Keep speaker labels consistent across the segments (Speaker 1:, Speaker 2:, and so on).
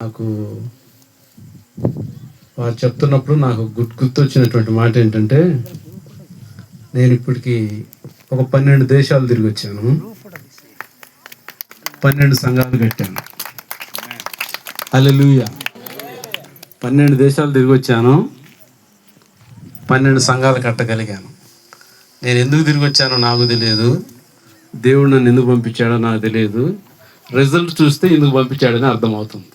Speaker 1: నాకు వారు చెప్తున్నప్పుడు నాకు గుర్తొచ్చినటువంటి మాట ఏంటంటే, నేను ఇప్పటికి ఒక 12 దేశాలు తిరిగి వచ్చాను, 12 సంఘాలు కట్టాను. హల్లెలూయా. 12 దేశాలు తిరిగి వచ్చాను, 12 సంఘాలు కట్టగలిగాను. నేను ఎందుకు తిరిగి వచ్చానో నాకు తెలియదు, దేవుడు నన్ను ఎందుకు పంపించాడో నాకు తెలియదు. రిజల్ట్ చూస్తే ఎందుకు పంపించాడని అర్థమవుతుంది.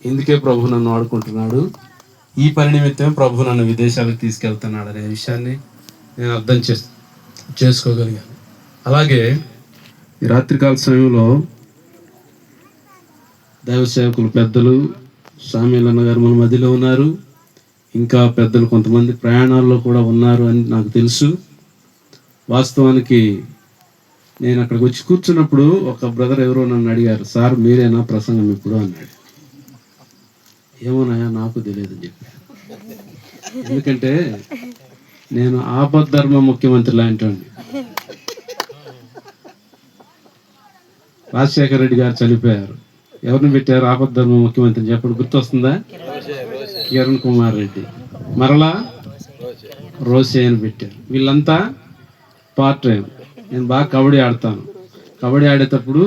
Speaker 1: ఇందుకే ప్రభు నన్ను వాడుకుంటున్నాడు, ఈ పని నిమిత్తమే ప్రభు నన్ను విదేశాలకు తీసుకెళ్తున్నాడు అనే విషయాన్ని నేను అర్థం చేసుకోగలిగాను. అలాగే ఈ రాత్రికాల సమయంలో దైవ సేవకులు పెద్దలు సామ్యూయల్ గారు మన మధ్యలో ఉన్నారు. ఇంకా పెద్దలు కొంతమంది ప్రయాణాల్లో కూడా ఉన్నారు అని నాకు తెలుసు. వాస్తవానికి నేను అక్కడికి వచ్చి కూర్చున్నప్పుడు ఒక బ్రదర్ ఎవరో నన్ను అడిగారు, సార్ మీరేనా ప్రసంగం ఇప్పుడు అన్నాడు. ఏమోనాయా నాకు తెలియదు అని చెప్పాను. ఎందుకంటే నేను ఆపద్ధర్మ ముఖ్యమంత్రి లాంటి వాడిని. రాజశేఖర రెడ్డి గారు చనిపోయారు, ఎవరిని పెట్టారు ఆపద్ధర్మ ముఖ్యమంత్రి చెప్పండి, గుర్తొస్తుందా? కిరణ్ కుమార్ రెడ్డి. మరలా రోసే అని పెట్టారు. వీళ్ళంతా పార్ట్ టైం. నేను బాగా కబడ్డీ ఆడతాను. కబడ్డీ ఆడేటప్పుడు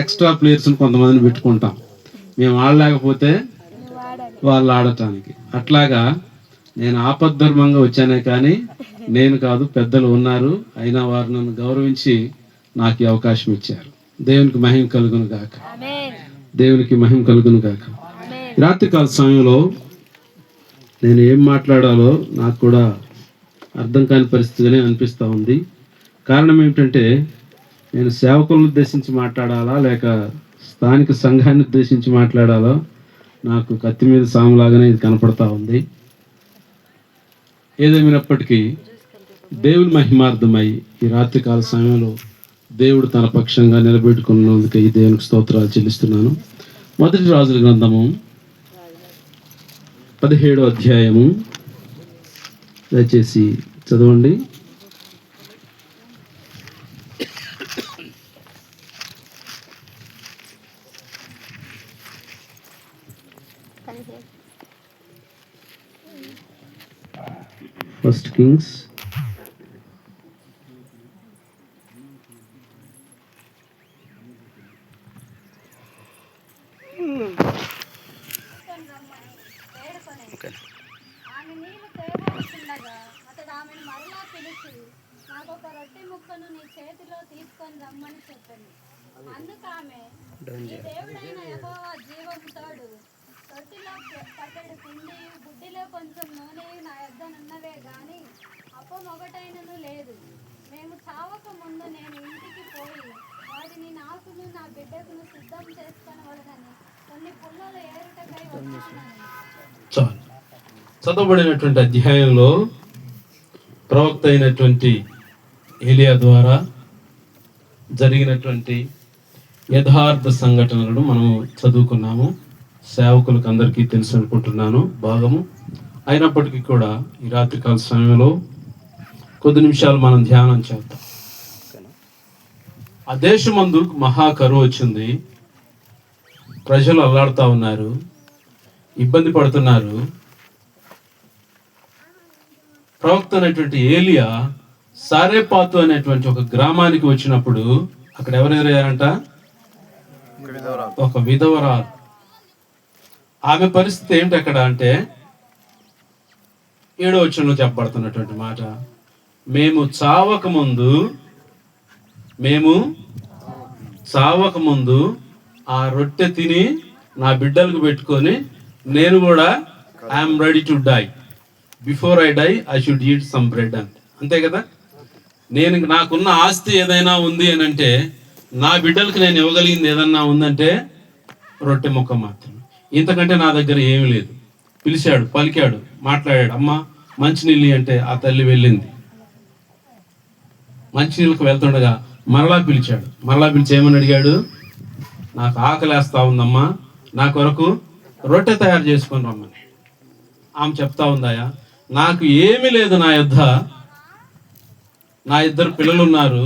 Speaker 1: ఎక్స్ట్రా ప్లేయర్స్ని కొంతమందిని పెట్టుకుంటాం, మేము ఆడలేకపోతే వాళ్ళు ఆడటానికి. అట్లాగా నేను ఆపద్ధర్మంగా వచ్చానే కానీ నేను కాదు, పెద్దలు ఉన్నారు. అయినా వారు నన్ను గౌరవించి నాకు ఈ అవకాశం ఇచ్చారు. దేవునికి మహిమ కలుగును గాక, దేవునికి మహిమ కలుగును గాక. రాత్రికాల సమయంలో నేను ఏం మాట్లాడాలో నాకు కూడా అర్థం కాని పరిస్థితిగానే అనిపిస్తూ ఉంది. కారణం ఏమిటంటే, నేను సేవకులను ఉద్దేశించి మాట్లాడాలా లేక స్థానిక సంఘాన్ని ఉద్దేశించి మాట్లాడాలా నాకు కత్తి మీద సాములాగానే ఇది కనపడతా ఉంది. ఏదేమైనప్పటికీ దేవుని మహిమార్థమై ఈ రాత్రికాల సమయంలో దేవుడు తన పక్షంగా నిలబెట్టుకున్నందుకు ఈ దేవునికి స్తోత్రాలు చెల్లిస్తున్నాను. మొదటి రాజుల గ్రంథము 17వ అధ్యాయము దయచేసి చదవండి. ఫస్ట్ కింగ్స్
Speaker 2: ఆమె నీళ్లు తేవచ్చుండగా అతడు ఆమెను మరలా పిలిచి, నాకు ఒక రొట్టె ముక్కను నీ చేతిలో తీసుకొని రమ్మని చెప్పింది. అందుకు ఆమె, నీ దేవుడైన యెహోవా జీవము తోడు, రొట్టెలో పట్టెడు పిండి బుడ్డిలో కొంచెం నూనె నా యొద్దనున్నవే గాని అప్పం ఒకటైనను లేదు. మేము చావక ముందు నేను ఇంటికి పోయి వాటిని నాకును నా బిడ్డకును సిద్ధం చేసుకొనవలెనని కొన్ని పుల్లలు ఏరుటకై వచ్చానని.
Speaker 1: చదవబడినటువంటి అధ్యాయంలో ప్రవక్త అయినటువంటి ఏలియా ద్వారా జరిగినటువంటి యథార్థ సంఘటనలను మనము చదువుకున్నాము. సేవకులకు అందరికీ తెలుసు అనుకుంటున్నాను భాగము. అయినప్పటికీ కూడా ఈ రాత్రికాల సమయంలో కొద్ది నిమిషాలు మనం ధ్యానం చేద్దాం. ఆ దేశమందు మహాకరువు వచ్చింది. ప్రజలు అల్లాడుతూ ఉన్నారు, ఇబ్బంది పడుతున్నారు. ప్రవక్త అనేటువంటి ఏలియా సారేపాతు అనేటువంటి ఒక గ్రామానికి వచ్చినప్పుడు అక్కడ ఎవరు ఎదురయ్యారంట? ఒక విధవరాలు. ఆమె పరిస్థితి ఏమిటి అక్కడ అంటే, 7వ వచనంలో చెప్పబడుతున్నటువంటి మాట, మేము చావక ముందు ఆ రొట్టె తిని నా బిడ్డలకు పెట్టుకొని నేను కూడా I'm ready to die, before I die I should eat some bread అంతే కదా. నాకున్న ఆస్తి ఏదైనా ఉంది అని అంటే, నా బిడ్డలకు నేను ఇవ్వగలిగింది ఏదన్నా ఉందంటే రొట్టె ముక్క మాత్రమే. ఇంతకంటే నా దగ్గర ఏమీ లేదు. పిలిచాడు, పలికాడు, మాట్లాడాడు. అమ్మ మంచినీళ్ళు అంటే ఆ తల్లి వెళ్ళింది. మంచినీళ్ళకు వెళ్తుండగా మరలా పిలిచాడు. మరలా పిలిచి ఏమని అడిగాడు? నాకు ఆకలేస్తా ఉందమ్మా, నా కొరకు రొట్టె తయారు చేసుకొని రమ్మని. ఆమె చెప్తా ఉందాయా, నాకు ఏమీ లేదు నా యొద్ద, నా 2 పిల్లలు ఉన్నారు,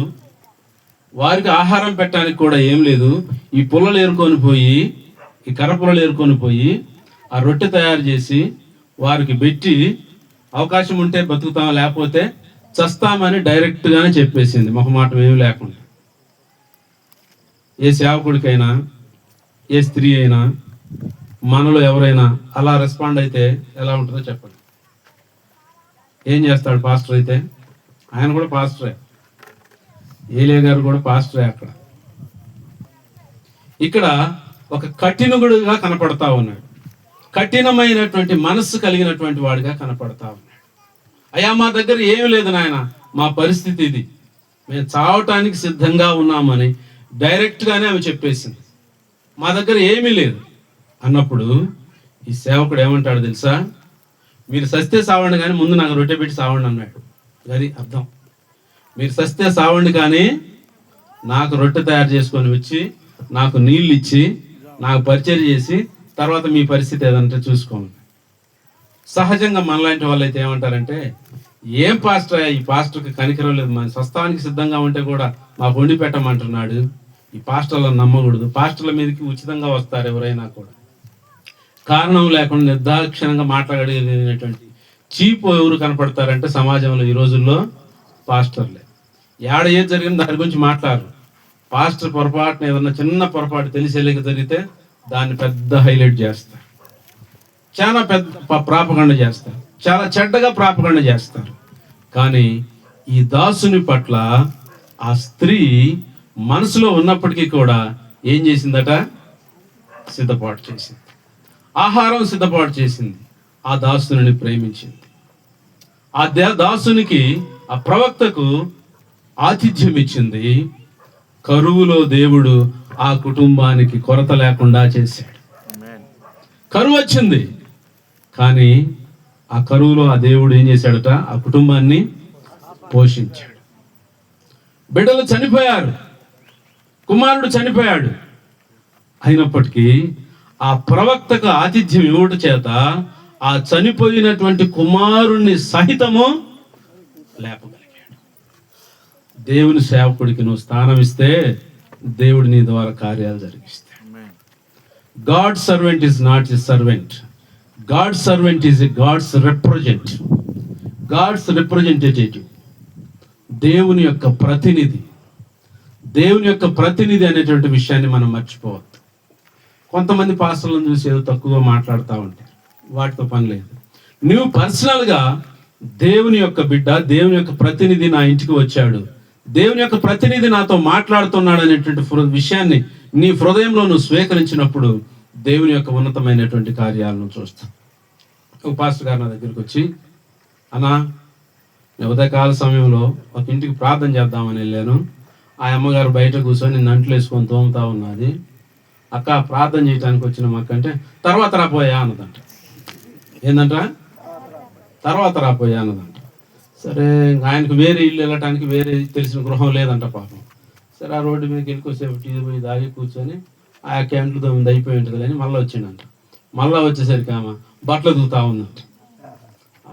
Speaker 1: వారికి ఆహారం పెట్టడానికి కూడా ఏం లేదు. ఈ పుల్లలు ఏరుకొని పోయి ఈ కర్రపురలు ఏరుకొని పోయి ఆ రొట్టె తయారు చేసి వారికి పెట్టి అవకాశం ఉంటే బతుకుతాం లేకపోతే చస్తామని డైరెక్ట్గానే చెప్పేసింది, మొహమాటం ఏమి లేకుండా. ఏ సేవకుడికైనా ఏ స్త్రీ అయినా మనలో ఎవరైనా అలా రెస్పాండ్ అయితే ఎలా ఉంటుందో చెప్పండి. ఏం చేస్తాడు పాస్టర్ అయితే? ఆయన కూడా పాస్టరే, ఏలియా గారు కూడా పాస్టరే. అక్కడ ఇక్కడ ఒక కఠినగుడుగా కనపడతా ఉన్నాడు, కఠినమైనటువంటి మనస్సు కలిగినటువంటి వాడిగా కనపడతా ఉన్నాడు. అయ్యా మా దగ్గర ఏమి లేదు నాయన, మా పరిస్థితి ఇది, మేము చావటానికి సిద్ధంగా ఉన్నామని డైరెక్ట్గానే ఆమె చెప్పేసింది. మా దగ్గర ఏమీ లేదు అన్నప్పుడు ఈ సేవకుడు ఏమంటాడు తెలుసా? మీరు సస్తే సావండి కానీ ముందు నాకు రొట్టె పెట్టి సావండి అన్నాడు. అది అర్థం. మీరు సస్తే సావండి కానీ నాకు రొట్టె తయారు చేసుకొని వచ్చి నాకు నీళ్ళు ఇచ్చి నాకు పరిచయం చేసి తర్వాత మీ పరిస్థితి ఏదంటే చూసుకోండి. సహజంగా మనలాంటి వాళ్ళు అయితే ఏమంటారంటే, ఏం పాస్టర్, ఈ పాస్టర్కి కనికరం లేదు, మన స్వస్థానికి సిద్ధంగా ఉంటే కూడా మాకు వండి పెట్టమంటున్నాడు, ఈ పాస్టర్లను నమ్మకూడదు, పాస్టర్ల మీదకి ఉచితంగా వస్తారు ఎవరైనా కూడా, కారణం లేకుండా నిర్దాక్షిణంగా మాట్లాడేటువంటి చీపు ఎవరు కనపడతారంటే సమాజంలో ఈ రోజుల్లో పాస్టర్లే. ఏడ ఏది జరిగింది దాని గురించి మాట్లాడరు. పాస్టర్ పొరపాటున ఏదన్నా చిన్న పొరపాటు తెలిసేలేక జరిగితే దాన్ని పెద్ద హైలైట్ చేస్తారు, చాలా పెద్ద ప్రాపగండ చేస్తారు, చాలా చెడ్డగా ప్రాపగండ చేస్తారు. కానీ ఈ దాసుని పట్ల ఆ స్త్రీ మనసులో ఉన్నప్పటికీ కూడా ఏం చేసిందట? సిద్ధపాటు చేసింది, ఆహారం సిద్ధపాటు చేసింది, ఆ దాసుని ప్రేమించింది. ఆ దాసునికి, ఆ ప్రవక్తకు ఆతిథ్యం ఇచ్చింది. కరువులో దేవుడు ఆ కుటుంబానికి కొరత లేకుండా చేశాడు. కరువు వచ్చింది కానీ ఆ కరువులో ఆ దేవుడు ఏం చేశాడట? ఆ కుటుంబాన్ని పోషించాడు. బిడ్డలు చనిపోయారు, కుమారుడు చనిపోయాడు, అయినప్పటికీ ఆ ప్రవక్తకు ఆతిథ్యం ఇవ్వట చేత ఆ చనిపోయినటువంటి కుమారుణ్ణి సహితము లేపగలిగాడు. దేవుని సేవకుడికి నువ్వు స్థానం ఇస్తే దేవుడు నీ ద్వారా కార్యాలు జరిగిస్తాడు. God servant is not a servant, God servant is a God's representative. దేవుని యొక్క ప్రతినిధి, దేవుని యొక్క ప్రతినిధి అనేటువంటి విషయాన్ని మనం మర్చిపోవద్దు. కొంతమంది పాస్టర్లను చూసి ఏదో తక్కువగా మాట్లాడుతూ ఉంటారు, వాటితో పని లేదు. నువ్వు పర్సనల్గా దేవుని యొక్క బిడ్డ, దేవుని యొక్క ప్రతినిధి నా ఇంటికి వచ్చాడు, దేవుని యొక్క ప్రతినిధి నాతో మాట్లాడుతున్నాడు అనేటువంటి విషయాన్ని నీ హృదయంలో నువ్వు స్వీకరించినప్పుడు దేవుని యొక్క ఉన్నతమైనటువంటి కార్యాలను చూస్తాం. ఒక పాస్టర్ గారు నా దగ్గరికి వచ్చి, అన్నా ఉదయకాల సమయంలో ఒక ఇంటికి ప్రార్థన చేద్దామని వెళ్ళాను, ఆ అమ్మగారు బయట కూర్చొని నిన్ను అంట్లు వేసుకొని తోముతా ఉన్నది, అక్క ప్రార్థన చేయడానికి వచ్చిన మాకంటే తర్వాత రాపోయా అన్నదంట. ఏందంట? తర్వాత రాపోయా అన్నదంట. సరే, ఆయనకు వేరే ఇల్లు వెళ్ళటానికి వేరే తెలిసిన గృహం లేదంట పాపం. సరే, ఆ రోడ్డు మీదకి వెళ్ళికొసేపు టీ పోయి దాగి కూర్చొని ఆ క్యాంట్లు తొమ్మిది అయిపోయి ఉంటుంది కానీ మళ్ళీ వచ్చిందంట. మళ్ళీ వచ్చేసరికి ఆమె బట్టలు తూగుతా ఉందంట.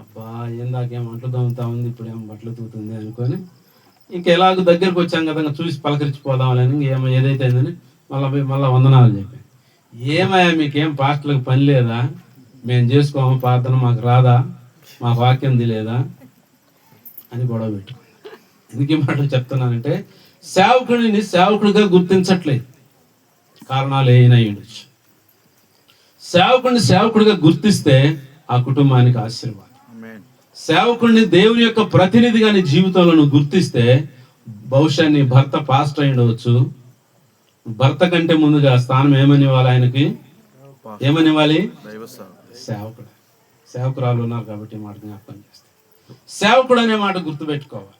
Speaker 1: అబ్బా ఏందాకేం అంట్లు తోముతా ఉంది, ఇప్పుడు ఏమో బట్టలు తూగుతుంది అనుకొని ఇంకా ఎలాగో దగ్గరకు వచ్చాం కదా చూసి పలకరించిపోదామని ఏమో ఏదైతే అయిందని మళ్ళీ వందనాలు చెప్పాను. ఏమయ్యా మీకేం పాస్టర్లకు పని లేదా? మేము చేసుకోము ప్రార్థన, మాకు రాదా, మాకు వాక్యం తెలియదా అని గొడవ పెట్టుకున్నాను. ఎందుకు ఈ మాటలు చెప్తున్నానంటే సేవకుడిని సేవకుడిగా గుర్తించట్లేదు, కారణాలు ఏమైనా ఉండొచ్చు. సేవకుడిని సేవకుడిగా గుర్తిస్తే ఆ కుటుంబానికి ఆశీర్వాదం. సేవకుడిని దేవుని యొక్క ప్రతినిధిగా నీ జీవితంలో నువ్వు గుర్తిస్తే బహుశా నీ భర్త పాస్టర్ అయి ఉండవచ్చు. భర్త కంటే ముందుగా స్థానం ఏమని ఇవ్వాలి ఆయనకి? ఏమని ఇవ్వాలి? సేవకుడు. సేవకురాలు ఉన్నారు కాబట్టి మాట జ్ఞాపకం చేస్తాను. సేవకుడు అనే మాట గుర్తుపెట్టుకోవాలి.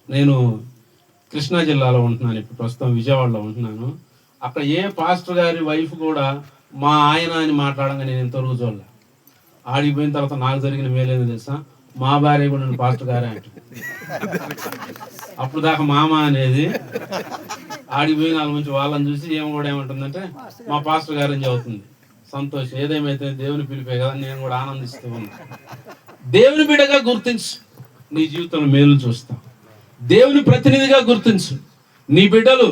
Speaker 1: నేను కృష్ణా జిల్లాలో ఉంటున్నాను, ఇప్పుడు ప్రస్తుతం విజయవాడలో ఉంటున్నాను. అక్కడ ఏ పాస్టర్ గారి వైఫ్ కూడా మా ఆయన అని మాట్లాడంగా నేను ఎంతవరకు చూడలే. ఆడికి పోయిన తర్వాత నాకు జరిగిన మేలేదో తెలుసా, మా భార్య కూడా నేను పాస్టర్ గారే అంటుంది. అప్పుడు దాకా మామ అనేది, ఆడికి పోయిన వాళ్ళ నుంచి వాళ్ళని చూసి ఏం కూడా ఏమంటుందంటే మా పాస్టర్ గారు అని చదువుతుంది. సంతోషం, ఏదేమైతే దేవుని పిలిపే కదా, నేను కూడా ఆనందిస్తూ ఉన్నాను. దేవుని బిడ్డగా గుర్తించు, నీ జీవితంలో మేలు చూస్తావు. దేవుని ప్రతినిధిగా గుర్తించు. నీ బిడ్డలు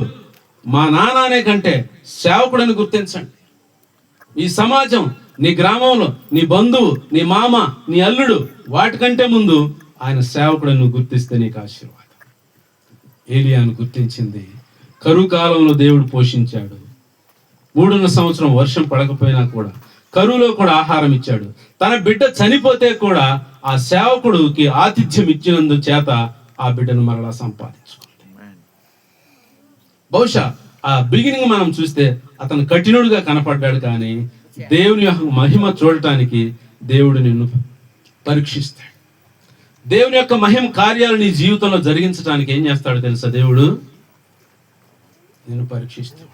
Speaker 1: మా నాన్న అనే కంటే సేవకుడని గుర్తించండి. ఈ సమాజం, నీ గ్రామంలో నీ బంధువు, నీ మామ, నీ అల్లుడు, వాటికంటే ముందు ఆయన సేవకుడు నువ్వు గుర్తిస్తే నీకు ఆశీర్వాదం. ఏలియాను గుర్తించింది. కరువు కాలంలో దేవుడు పోషించాడు. 3 సంవత్సరం వర్షం పడకపోయినా కూడా కరువులో కూడా ఆహారం ఇచ్చాడు. తన బిడ్డ చనిపోతే కూడా ఆ సేవకుడికి ఆతిథ్యం ఇచ్చినందు చేత ఆ బిడ్డను మరలా సంపాదించుకుంది. బహుశా ఆ బిగినింగ్ మనం చూస్తే అతను కఠినుడిగా కనపడ్డాడు, కానీ దేవుని యొక్క మహిమ చూడటానికి దేవుడు నిన్ను పరీక్షిస్తాడు. దేవుని యొక్క మహిమ కార్యాలు నీ జీవితంలో జరిగించడానికి ఏం చేస్తాడు తెలుసా? దేవుడు నిన్ను పరీక్షిస్తాడు.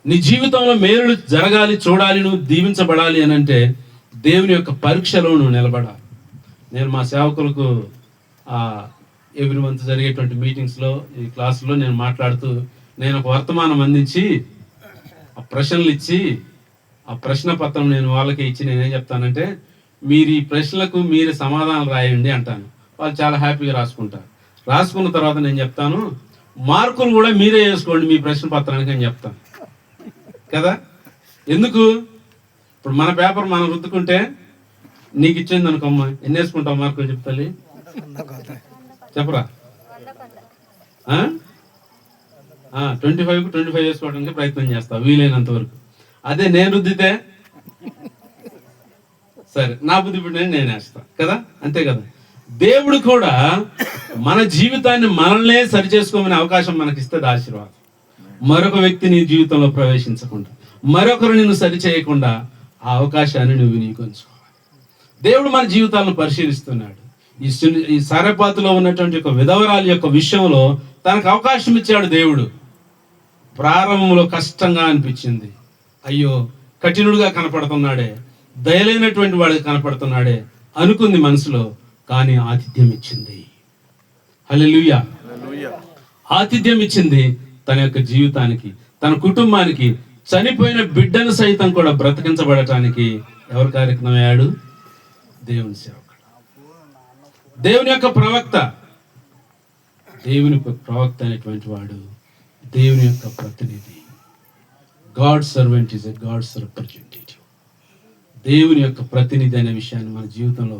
Speaker 1: నీ జీవితంలో మేలులు జరగాలి, చూడాలి, నువ్వు దీవించబడాలి అని అంటే దేవుని యొక్క పరీక్షలో నువ్వు నిలబడాలి. నేను మా సేవకులకు ఎవ్రీ మంత్ జరిగేటువంటి మీటింగ్స్లో, ఈ క్లాసులో నేను మాట్లాడుతూ నేను ఒక వర్తమానం అందించి ఆ ప్రశ్నలు ఇచ్చి ఆ ప్రశ్న పత్రం నేను వాళ్ళకి ఇచ్చి నేనేం చెప్తానంటే, మీరు ఈ ప్రశ్నలకు మీరు సమాధానం రాయండి అంటాను. వాళ్ళు చాలా హ్యాపీగా రాసుకుంటారు. రాసుకున్న తర్వాత నేను చెప్తాను, మార్కులు కూడా మీరే వేసుకోండి మీ ప్రశ్న పత్రానికి అని చెప్తాను కదా. ఎందుకు? ఇప్పుడు మన పేపర్ మనం రుద్దుకుంటే నీకు ఇచ్చింది అనుకోమ్మా, ఎన్ని వేసుకుంటావు మార్కులు చెప్తాలి చెప్పరా? 25 వేసుకోవడానికి ప్రయత్నం చేస్తా వీలైనంత వరకు. అదే నేను రుద్దితే సరే, నా బుద్ధి పుట్టిన నేను వేస్తా కదా, అంతే కదా. దేవుడు కూడా మన జీవితాన్ని మనల్నే సరి చేసుకోమనే అవకాశం మనకి ఇస్తుంది ఆశీర్వాదం. మరొక వ్యక్తి నీ జీవితంలో ప్రవేశించకుండా, మరొకరు నిన్ను సరి చేయకుండా ఆ అవకాశాన్ని నువ్వు వినియోగించుకోవాలి. దేవుడు మన జీవితాలను పరిశీలిస్తున్నాడు. ఈ సారెపాతులో ఉన్నటువంటి ఒక విధవరాలి యొక్క విషయంలో తనకు అవకాశం ఇచ్చాడు దేవుడు. ప్రారంభంలో కష్టంగా అనిపించింది. అయ్యో, కఠినుడుగా కనపడుతున్నాడే, దయలేనటువంటి వాడిగా కనపడుతున్నాడే అనుకుంది మనసులో. కానీ ఆతిథ్యం ఇచ్చింది. హల్లెలూయా. ఆతిథ్యం ఇచ్చింది తన యొక్క జీవితానికి, తన కుటుంబానికి. చనిపోయిన బిడ్డను సైతం కూడా బ్రతికించబడటానికి ఎవరు కార్యక్రమం అయ్యాడు? దేవుని సేవకుడు, దేవుని యొక్క ప్రవక్త. దేవుని ప్రవక్త అనేటువంటి వాడు దేవుని యొక్క ప్రతినిధి. God servant is a God's representative. దేవుని యొక్క ప్రతినిధి అనే విషయాన్ని మన జీవితంలో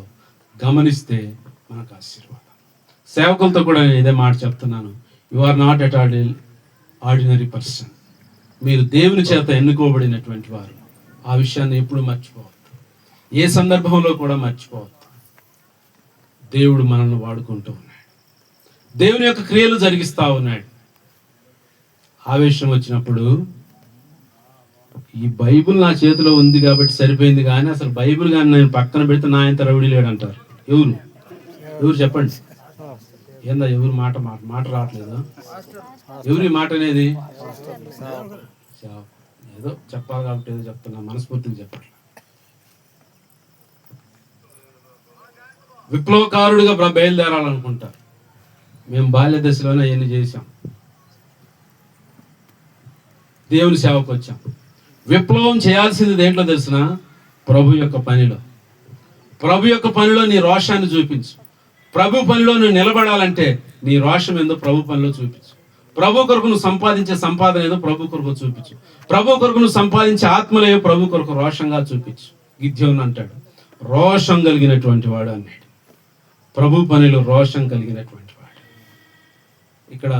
Speaker 1: గమనిస్తే మనకు ఆశీర్వాదం. సేవకులతో కూడా నేను ఇదే మాట చెప్తున్నాను. You are not at ordinary person. మీరు దేవుని చేత ఎన్నుకోబడినటువంటి వారు. ఆ విషయాన్ని ఎప్పుడు మర్చిపోవద్దు, ఏ సందర్భంలో కూడా మర్చిపోవద్దు. దేవుడు మనల్ని వాడుకుంటూ ఉన్నాడు, దేవుని యొక్క క్రియలు జరిగిస్తూ ఉన్నాడు. ఆవేశం వచ్చినప్పుడు ఈ బైబిల్ నా చేతిలో ఉంది కాబట్టి సరిపోయింది, కానీ అసలు బైబిల్ కానీ నేను పక్కన పెడితే నా ఇంత రౌడీ లేడు అంటారు. ఎవరు చెప్పండి? ఏందా ఎవరు మాట రావట్లేదు? ఎవరి మాట అనేది? ఏదో చెప్పాలి కాబట్టి ఏదో చెప్తున్నా, మనస్ఫూర్తిగా చెప్పట్లేదు. విప్లవకారుడిగా బయలుదేరాలనుకుంటారు. మేము బాల్య దశలోనే అవన్నీ చేశాం, దేవుని సేవకు వచ్చాం. విప్లవం చేయాల్సింది దేంట్లో తెలిసిన? ప్రభు యొక్క పనిలో. ప్రభు యొక్క పనిలో నీ రోషాన్ని చూపించు. ప్రభు పనిలో నువ్వు నిలబడాలంటే నీ రోషం ఏందో ప్రభు పనిలో చూపించు. ప్రభు కొరకు నువ్వు సంపాదించే సంపాదన ఏదో ప్రభు కొరకు చూపించు. ప్రభు కొరకు నువ్వు సంపాదించే ఆత్మలేయో ప్రభు కొరకు రోషంగా చూపించు. గిద్యోను అంటాడు, రోషం కలిగినటువంటి వాడు అన్నాడు. ప్రభు పనిలో రోషం కలిగినటువంటి వాడు. ఇక్కడ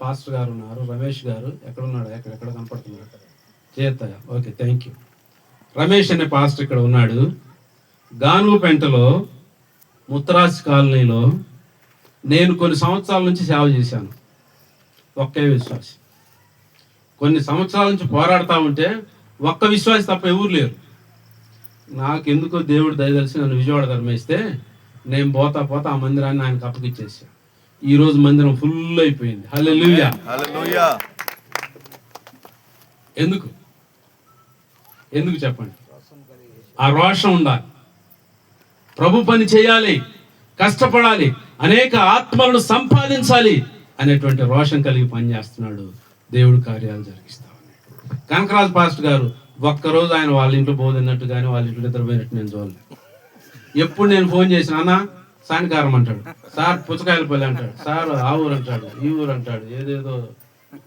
Speaker 1: పాస్టర్ గారు ఉన్నారు, రమేష్ గారు ఎక్కడున్నాడు? ఎక్కడ కనపడుతున్నాడు? చేస్తాయా? Okay, thank you. రమేష్ అనే పాస్టర్ ఇక్కడ ఉన్నాడు. గానుగుపెంటలో ముత్తరాజ్ కాలనీలో నేను కొన్ని సంవత్సరాల నుంచి సేవ చేశాను. ఒకే విశ్వాసి. కొన్ని సంవత్సరాల నుంచి పోరాడుతూ ఉంటే ఒక్క విశ్వాసి తప్ప ఎవరు లేరు. నాకెందుకో దేవుడు దయదలిసి నన్ను విజయవాడ ధర్మేస్తే నేను పోతా ఆ మందిరాన్ని ఆయనకు అప్పగిచ్చేసా. ఈ రోజు మందిరం ఫుల్ అయిపోయింది. హల్లెలూయా. ఎందుకు చెప్పండి? ఆ రోషం ఉండాలి. ప్రభు పని చేయాలి, కష్టపడాలి, అనేక ఆత్మలను సంపాదించాలి అనేటువంటి రోషం కలిగి పనిచేస్తున్నాడు. దేవుడు కార్యాలు జరిగిస్తా ఉన్నాడు. కనకరాజు పాస్టర్ గారు ఒక్కరోజు ఆయన వాళ్ళ ఇంట్లో బోధిన్నట్టు కానీ వాళ్ళ ఇంట్లో నిద్రపోయినట్టు నేను చూడలేదు. ఎప్పుడు నేను ఫోన్ చేసిన అన్న సాయంకాలం అంటాడు, సార్ పుచ్చకాయలపల్లి అంటాడు, సార్ ఆ ఊరు అంటాడు, ఈ ఊరు అంటాడు, ఏదేదో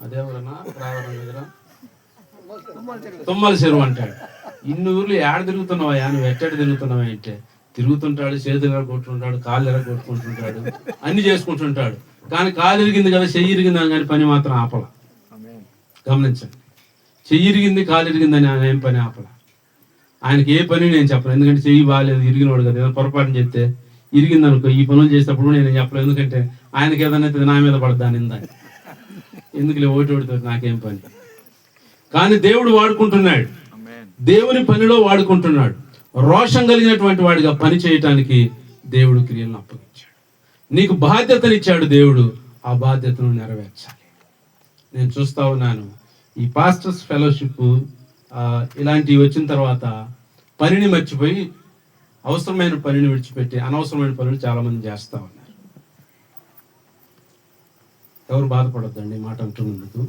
Speaker 1: అదే ఊరన్నా రావడం దగ్గర తుమ్మల చెరువు అంటాడు. ఇన్ని ఊర్లు ఏడ తిరుగుతున్నావా, నువ్వు ఎట్టడి తిరుగుతున్నావా అంటే, తిరుగుతుంటాడు, చేతులు ఎర కొట్టుకుంటాడు, కాళ్ళు ఎర కొట్టుకుంటుంటాడు, అన్ని చేసుకుంటుంటాడు. కానీ కాలు ఇరిగింది కదా, చెయ్యి ఇరిగిందా కానీ పని మాత్రం ఆపల. గమనించండి, చెయ్యి ఇరిగింది కాలు ఇరిగిందని ఆయన ఏం పని ఆపల. ఆయనకి ఏ పని నేను చెప్పను, ఎందుకంటే చెయ్యి బాగాలేదు, ఇరిగినవాడు కదా. ఏదైనా పొరపాటు చెప్తే ఇరిగింది అనుకో, ఈ పనులు చేసేటప్పుడు నేను చెప్పలేదు, ఎందుకంటే ఆయనకి ఏదైనా నా మీద పడద్దా నిందా, ఎందుకులే ఓటితో నాకేం పని. కానీ దేవుడు వాడుకుంటున్నాడు, దేవుని పనిలో వాడుకుంటున్నాడు. రోషం కలిగినటువంటి వాడిగా పని చేయటానికి దేవుడు క్రియలను అప్పగించాడు. నీకు బాధ్యతనిచ్చాడు దేవుడు, ఆ బాధ్యతను నెరవేర్చాలి. నేను చూస్తా ఉన్నాను ఈ పాస్టర్స్ ఫెలోషిప్ ఇలాంటివి వచ్చిన తర్వాత పనిని మర్చిపోయి అవసరమైన పనిని విడిచిపెట్టి అనవసరమైన పనులు చాలా మంది చేస్తా ఉన్నారు. ఎవరు బాధపడొద్దండి మాట అంటున్నందుకు.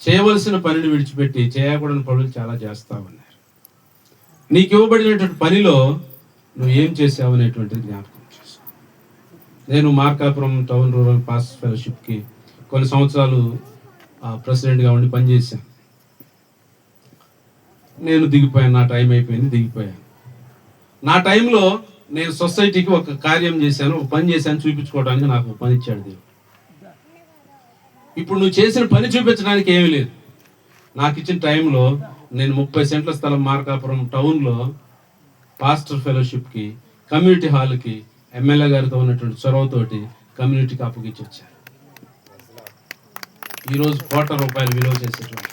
Speaker 1: చేయవలసిన పనిని విడిచిపెట్టి చేయకూడని పనులు చాలా చేస్తా ఉన్నారు. నీకు ఇవ్వబడినటువంటి పనిలో నువ్వు ఏం చేసావు అనేటువంటిది జ్ఞాపకం చేసుకో. నేను మార్కాపురం టౌన్ రూరల్ పాస్టర్స్ ఫెలోషిప్కి కొన్ని సంవత్సరాలు ప్రెసిడెంట్గా ఉండి పనిచేశాను. నేను దిగిపోయాను, నా టైం అయిపోయింది, దిగిపోయాను. నా టైంలో నేను సొసైటీకి ఒక కార్యం చేశాను, ఒక పని చేశాను, చూపించుకోవడానికి నాకు ఒక పని ఇచ్చాడు దేవుడు. ఇప్పుడు నువ్వు చేసిన పని చూపించడానికి ఏమీ లేదు. నాకు ఇచ్చిన టైంలో నేను 30 సెంట్ల స్థలం మార్కాపురం టౌన్లో పాస్టర్ ఫెలోషిప్కి, కమ్యూనిటీ హాల్కి ఎమ్మెల్యే గారితో ఉన్నటువంటి చొరవతోటి కమ్యూనిటీకి అప్పగించి వచ్చాను. ఈరోజు ₹1,00,00,000 విలువ చేసేటువంటి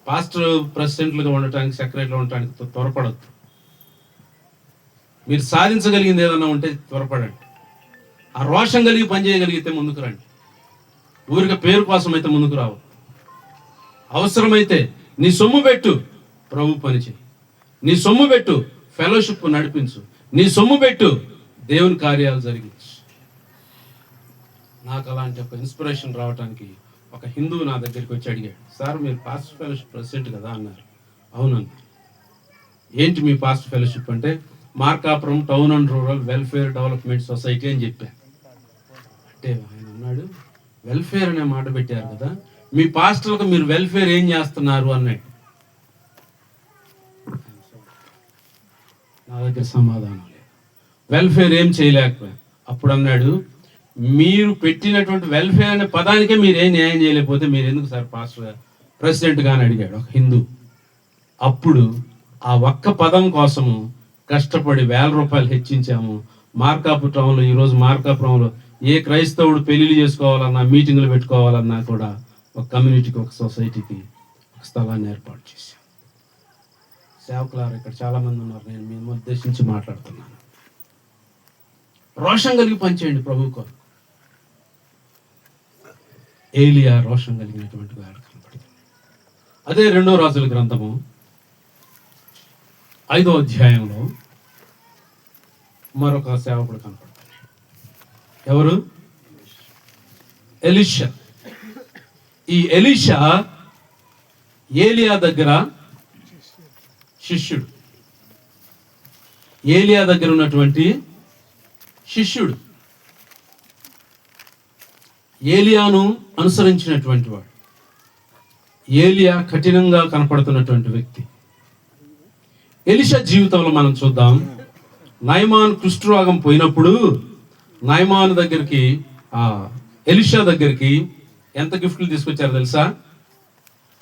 Speaker 1: పాస్టర్ ప్రెసిడెంట్లుగా ఉండటానికి, సెక్రటరీగా ఉండటానికి త్వరపడద్దు. మీరు సాధించగలిగింది ఏదన్నా ఉంటే త్వరపడండి. ఆ రోషం కలిగి పనిచేయగలిగితే ముందుకు రండి. ఊరిక పేరు కోసం అయితే ముందుకు రావు. అవసరమైతే నీ సొమ్ము పెట్టు, ప్రభు పని చేయి. నీ సొమ్ము పెట్టు, ఫెలోషిప్ నడిపించు. నీ సొమ్ము పెట్టు, దేవుని కార్యాలు జరిగించు. నాకు అలాంటి ఒక ఇన్స్పిరేషన్ రావడానికి ఒక హిందువు నా దగ్గరికి వచ్చి అడిగాడు, సార్ మీరు పాస్టర్ ఫెలోషిప్ ప్రెసిడెంట్ కదా అన్నారు. అవునన్నారు. ఏంటి మీ పాస్టర్ ఫెలోషిప్ అంటే, Markapuram town and rural welfare development society అని చెప్పాను. అంటే ఆయన అన్నాడు, వెల్ఫేర్ అనే మాట పెట్టారు కదా, మీ పాస్టర్లకు మీరు వెల్ఫేర్ ఏం చేస్తున్నారు అన్నాడు. నా దగ్గర సమాధానం లేదు, వెల్ఫేర్ ఏం చేయలేకపోయాను. అప్పుడు అన్నాడు, మీరు పెట్టినటువంటి వెల్ఫేర్ అనే పదానికే మీరేం న్యాయం చేయలేకపోతే మీరు ఎందుకు సార్ పాస్టర్ ప్రెసిడెంట్గా అని అడిగాడు ఒక హిందూ. అప్పుడు ఆ ఒక్క పదం కోసము కష్టపడి ₹1,000 హెచ్చించాము. మార్కాపురం టౌన్లో, ఈరోజు మార్కాపురంలో ఏ క్రైస్తవుడు పెళ్లిళ్ళు చేసుకోవాలన్నా, మీటింగులు పెట్టుకోవాలన్నా కూడా ఒక కమ్యూనిటీకి, ఒక సొసైటీకి ఒక స్థలాన్ని ఏర్పాటు చేశాం. సేవకులారు ఇక్కడ చాలా మంది ఉన్నారు, నేను మీ ఉద్దేశించి మాట్లాడుతున్నాను. రోషం కలిగి పనిచేయండి ప్రభు కొరకు. ఏలియా రోషం కలిగినటువంటి వాడు కనపడుతుంది. అదే 2వ రాజుల గ్రంథము 5వ అధ్యాయంలో మరొక సేవకుడు కనపడుతుంది. ఎవరు? ఎలీషా. ఈ ఎలీషా ఏలియా దగ్గర శిష్యుడు. ఏలియా దగ్గర ఉన్నటువంటి శిష్యుడు. ఏలియాను అనుసరించినటువంటి వాడు. ఏలియా కఠినంగా కనపడుతున్నటువంటి వ్యక్తి. ఎలీషా జీవితంలో మనం చూద్దాం. నయమాను కుష్ఠరోగం పోయినప్పుడు నయమాను దగ్గరికి, ఎలీషా దగ్గరికి ఎంత గిఫ్ట్లు తీసుకొచ్చారు తెలుసా?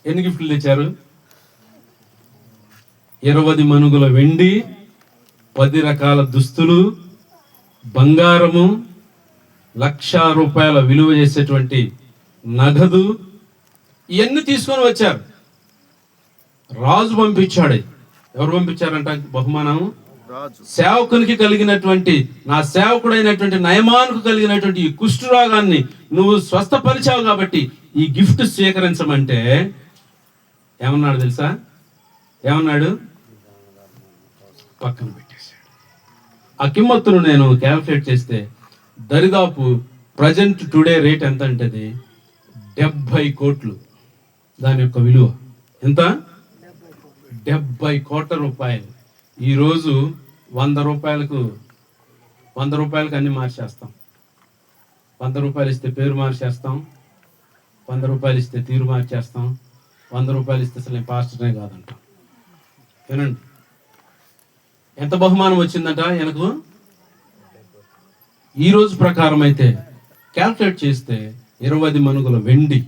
Speaker 1: ఎన్ని గిఫ్ట్లు తెచ్చారు? 20 మనుగుల వెండి, 10 రకాల దుస్తులు, బంగారము, ₹1,00,000 విలువ చేసేటువంటి నగదు, ఇవన్నీ తీసుకొని వచ్చారు. రాజు పంపించాడు. ఎవరు పంపించారంట బహుమానం? సేవకునికి కలిగినటువంటి, నా సేవకుడైనటువంటి నయమానుకు కలిగినటువంటి ఈ కుష్ఠరోగాన్ని నువ్వు స్వస్థపరిచావు కాబట్టి ఈ గిఫ్ట్ స్వీకరించమంటే ఏమన్నాడు తెలుసా? ఏమన్నాడు? పక్కన పెట్టేశాడు. ఆ కిమ్మత్తును నేను క్యాల్కులేట్ చేస్తే దరిదాపు ప్రజెంట్ టుడే రేట్ ఎంత అంటే 70 కోట్లు. దాని యొక్క విలువ ఎంత? 70 కోట్ల రూపాయలు. ఈరోజు 100 రూపాయలకు అన్ని మార్చేస్తాం. 100 రూపాయలు ఇస్తే పేరు మార్చేస్తాం, 100 రూపాయలు ఇస్తే తీరు మార్చేస్తాం, రూపాయలు ఇస్తే అసలు నేను పాస్టర్నే కాదంట. వినండి, ఎంత బహుమానం వచ్చిందంట ఆయనకు. ఈ రోజు ప్రకారం అయితే క్యాల్కులేట్ చేస్తే 20 మణుగుల వెండి,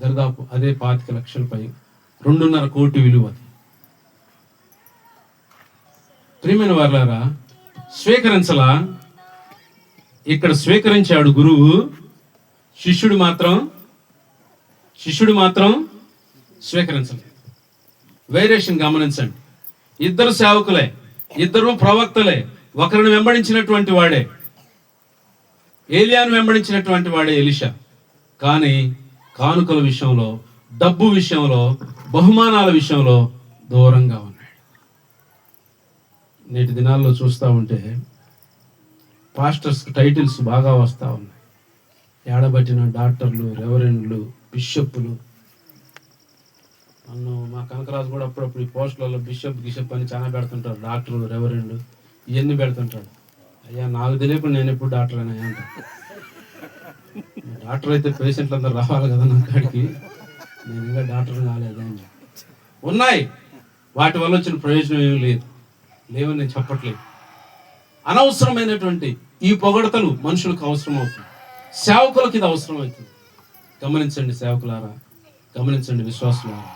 Speaker 1: దాదాపు అదే 25 లక్షలపై 2.5 కోటి విలువ. ప్రియమైన వారలారా, స్వీకరించలా? ఇక్కడ స్వీకరించాడు గురువు, శిష్యుడు మాత్రం స్వీకరించలేదు. వేరియేషన్ గమనించండి. ఇద్దరు సేవకులే, ఇద్దరు ప్రవక్తలే, ఒకరిని వెంబడించినటువంటి వాడే ఏలియాను వెంబడించినటువంటి వాడే ఎలీషా. కానీ కానుకల విషయంలో, డబ్బు విషయంలో, బహుమానాల విషయంలో దూరంగా ఉన్నాడు. నేటి దినాల్లో చూస్తూ ఉంటే పాస్టర్స్ టైటిల్స్ బాగా వస్తూ ఉన్నాయి. ఏడబట్టిన డాక్టర్లు, రెవరెండ్లు, బిషప్పులు. నన్ను మా కనకరాజు కూడా అప్పుడప్పుడు ఈ పోస్టులలో బిషప్ అని చాలా పెడుతుంటారు. డాక్టర్లు, రెవరెండ్లు ఇవన్నీ పెడుతుంటాడు. అయ్యా, నాకు తెలియకుండా నేను ఎప్పుడు డాక్టర్ అయినా అంట. డాక్టర్ అయితే పేషెంట్లు అందరూ రావాలి కదా నా కాడికి, నేను ఇంకా డాక్టర్ కాలేదని. ఉన్నాయి, వాటి వల్ల వచ్చిన ప్రయోజనం ఏమీ లేవని నేను చెప్పట్లేదు. అనవసరమైనటువంటి ఈ పొగడతలు మనుషులకు అవసరం అవుతుంది, సేవకులకు ఇది అవసరం అవుతుంది. గమనించండి సేవకులారా, గమనించండి విశ్వాసులారా.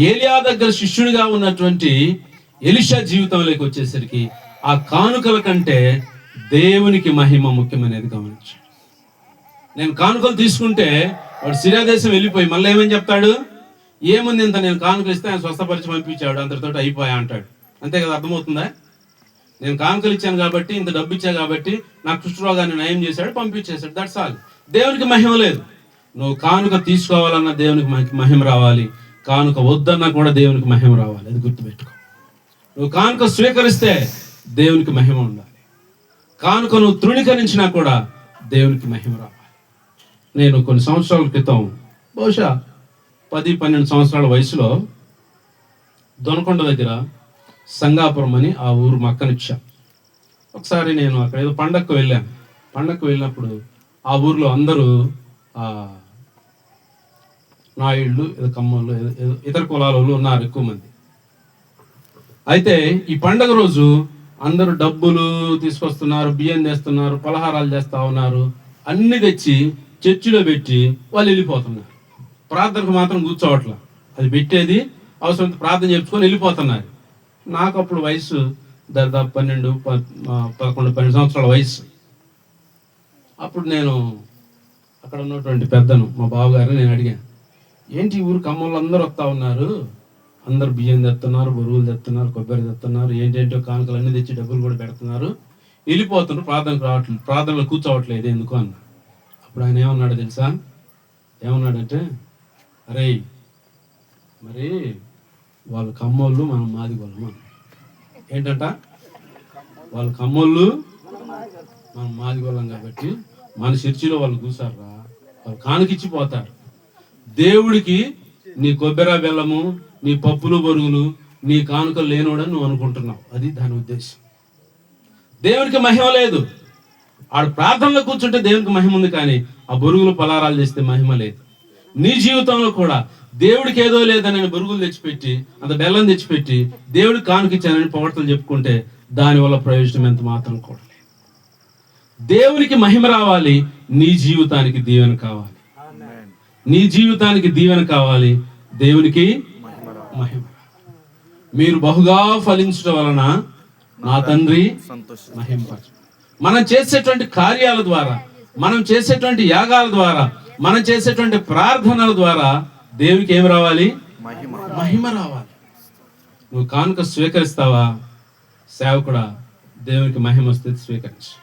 Speaker 1: ఏలియా దగ్గర శిష్యుడిగా ఉన్నటువంటి ఎలీషా జీవితంలోకి వచ్చేసరికి ఆ కానుకల కంటే దేవునికి మహిమ ముఖ్యమనేది గమనించండి. నేను కానుకలు తీసుకుంటే వాడు సిరియా దేశం వెళ్ళిపోయి మళ్ళీ ఏమని చెప్తాడు? ఏముంది ఇంత, నేను కానుకలు ఇస్తే ఆయన స్వస్థపరిచి పంపించాడు, అందరితో అయిపోయా అంటాడు. అంతే కదా, అర్థమవుతుందా? నేను కానుకలు ఇచ్చాను కాబట్టి, ఇంత డబ్బు ఇచ్చా కాబట్టి నాకు కుష్ఠరోగాన్ని నయం చేశాడు, పంపించేశాడు, దట్స్ ఆల్. దేవునికి మహిమ లేదు. నువ్వు కానుక తీసుకోవాలన్నా దేవునికి మహిమ రావాలి, కానుక వద్దన్నా కూడా దేవునికి మహిమ రావాలి. అది గుర్తుపెట్టుకో. నువ్వు కానుక స్వీకరిస్తే దేవునికి మహిమ ఉండాలి, కానుక నువ్వు తృణీకరించినా కూడా దేవునికి మహిమ రావాలి. నేను కొన్ని సంవత్సరాల క్రితం, బహుశా 10-12 సంవత్సరాల వయసులో దొనకొండ దగ్గర సంగాపురం అని ఆ ఊరు మక్కనిచ్చా. ఒకసారి నేను అక్కడ ఏదో పండగకు వెళ్ళాను. పండగకు వెళ్ళినప్పుడు ఆ ఊర్లో అందరూ నాయుళ్ళు, ఏదో కమ్మలు, ఇతర కులాల వాళ్ళు ఉన్నారు ఎక్కువ మంది. అయితే ఈ పండగ రోజు అందరూ డబ్బులు తీసుకొస్తున్నారు, బియ్యం చేస్తున్నారు, పలహారాలు చేస్తూ ఉన్నారు. అన్ని తెచ్చి చర్చిలో పెట్టి వాళ్ళు వెళ్ళిపోతున్నారు. ప్రార్థనకు మాత్రం కూర్చోవట్లా. అది పెట్టేది అవసరం ప్రార్థన చెప్పుకొని వెళ్ళిపోతున్నారు. నాకు అప్పుడు వయసు దాదాపు 11-12 సంవత్సరాల వయసు. అప్పుడు నేను అక్కడ ఉన్నటువంటి పెద్దను, మా బావగారిని నేను అడిగాను, ఏంటి ఊరు కమ్మలు అందరూ వస్తూ ఉన్నారు, అందరు బియ్యం తెస్తున్నారు, బరువులు తెస్తున్నారు, కొబ్బరి తెస్తున్నారు, ఏంటేంటో కానుకలు అన్నీ తెచ్చి డబ్బులు కూడా పెడుతున్నారు, వెళ్ళిపోతున్నారు, ప్రార్థనకు రావట్లేదు, ప్రార్థనలో కూర్చోవట్లేదు ఎందుకు అన్న. అప్పుడు ఆయన ఏమన్నాడు తెలుసా? ఏమన్నాడంటే, అరే మరి వాళ్ళు కమ్మోళ్ళు, మనం మాదిగోళ్ళం అన్న. ఏంటంట? వాళ్ళు కమ్మోళ్ళు, మనం మాదిగోళ్ళం కాబట్టి మన చర్చిలో వాళ్ళు కూసారా, వాళ్ళు కానుకిచ్చిపోతారు. దేవుడికి నీ కొబ్బెర బెల్లము, నీ పప్పులు బరుగులు, నీ కానుకలు లేనోడని నువ్వు అనుకుంటున్నావు. అది దాని ఉద్దేశం. దేవునికి మహిమ లేదు. ఆడు ప్రార్థనలో కూర్చుంటే దేవునికి మహిమ ఉంది, కానీ ఆ బొరుగులు పలారాలు చేస్తే మహిమ లేదు. నీ జీవితంలో కూడా దేవుడికి ఏదో లేదని బొరుగులు తెచ్చిపెట్టి, అంత బెల్లం తెచ్చిపెట్టి దేవుడికి కానుకిచ్చానని పొగడతలు చెప్పుకుంటే దానివల్ల ప్రయోజనం ఎంత మాత్రం కూడా లేదు. దేవునికి మహిమ రావాలి, నీ జీవితానికి దీవెన కావాలి. నీ జీవితానికి దీవెన కావాలి, దేవునికి మహిమ. మీరు బహుగా ఫలించడం వలన నా తండ్రి మహింపరచు. మనం చేసేటువంటి కార్యాల ద్వారా, మనం చేసేటువంటి యాగాల ద్వారా, మనం చేసేటువంటి ప్రార్థనల ద్వారా దేవునికి ఏమి రావాలి? మహిమ రావాలి. నువ్వు కానుక స్వీకరిస్తావా? సేవకుడా, దేవునికి మహిమ వస్తే స్వీకరించు.